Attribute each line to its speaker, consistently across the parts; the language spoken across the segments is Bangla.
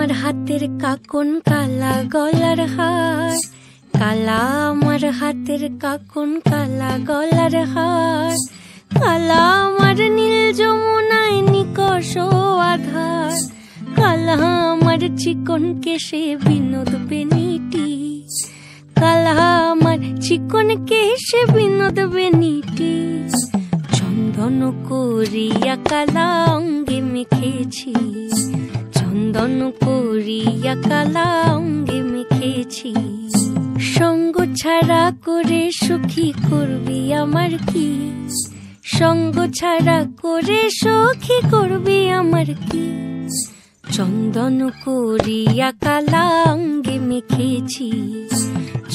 Speaker 1: আমার হাতের কাকন কালা গলার হার, কালা আমার হাতের কাকন কালা গলার হার, কালা আমার নীল যমুনায় নিকষ আধার, কালা আমার চিকন কেশে বিনোদ বেনিটি, কালা আমার চিকন কেশে বিনোদ বেনিটি। চন্দন করিয়া কালা অঙ্গে মেখেছি, চন্দন করিয়া কালা অঙ্গে মেখেছি। সঙ্গ ছাড়া করে সুখী করবি আমার কি, সঙ্গ ছাড়া করে সুখী করবি আমার কি। চন্দন করিয়া কালা অঙ্গে মেখেছি,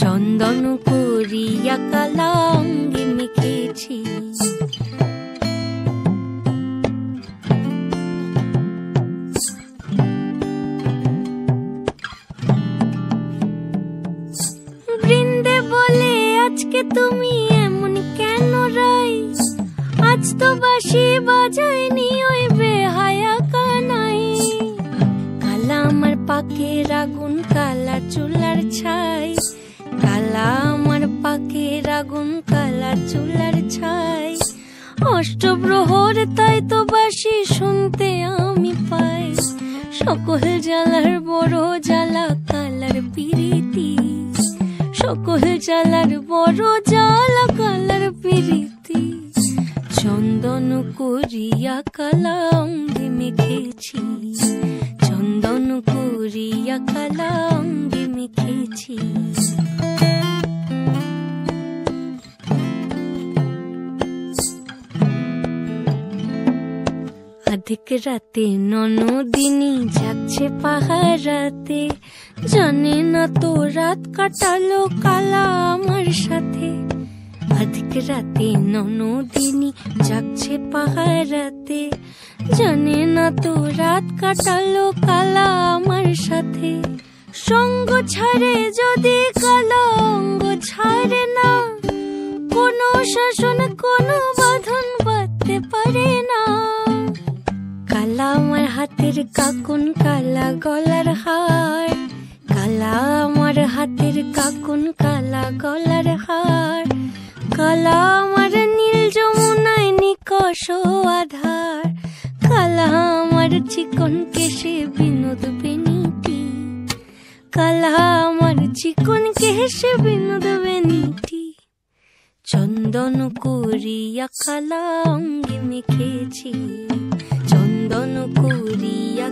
Speaker 1: চন্দন করিয়া কালা অঙ্গে মেখেছি। বৃন্দে বলে আজকে তুমি এমন কেন রাই, আজ তো বাঁশি বাজায়নি ওই বেহায়া কানাই। কালা আমার পাকের আগুন কালা চুলার ছাই, কালা আমার পাকের আগুন কালা চুলার ছাই। অষ্টপ্রহর তাই তো বাঁশি শুনতে আমি পাই, সকল জ্বালার বড় জ্বালা কালার পিরিতি, সকল জ্বালার বড় জ্বালা কালার পিরিতি। চন্দন করিয়া কালা অঙ্গে মেখেছি, চন্দন করিয়া কালা অঙ্গে মেখেছি। আধিক রাতে ননদিনী যাচ্ছে পাহারাতে, জানে না তো রাত কাটালো কালা আমার সাথে। আধিক রাতে ননদিনী যাচ্ছে পাহারাতে, জানে না তো রাত কাটালো কালা আমার সাথে। সঙ্গ ছাড়ে যদি কালা অঙ্গ ছাড়ে না, কোনো শাসন কোনো বাঁধন বাঁধতে পারে না। কালা আমার হাতের কাকন কালা গলার হার, কালা আমার হাতের কাকন কালা গলার হার, কালা আমার নীল যমুনায় নিকষ আধার, কালা আমার চিকন কেশে বিনোদ বেনিটি, কালা আমার চিকন কেশে বিনোদ বেনিটি। চন্দন করিয়া কালা অঙ্গে মেখেছি, চন্দন করিয়া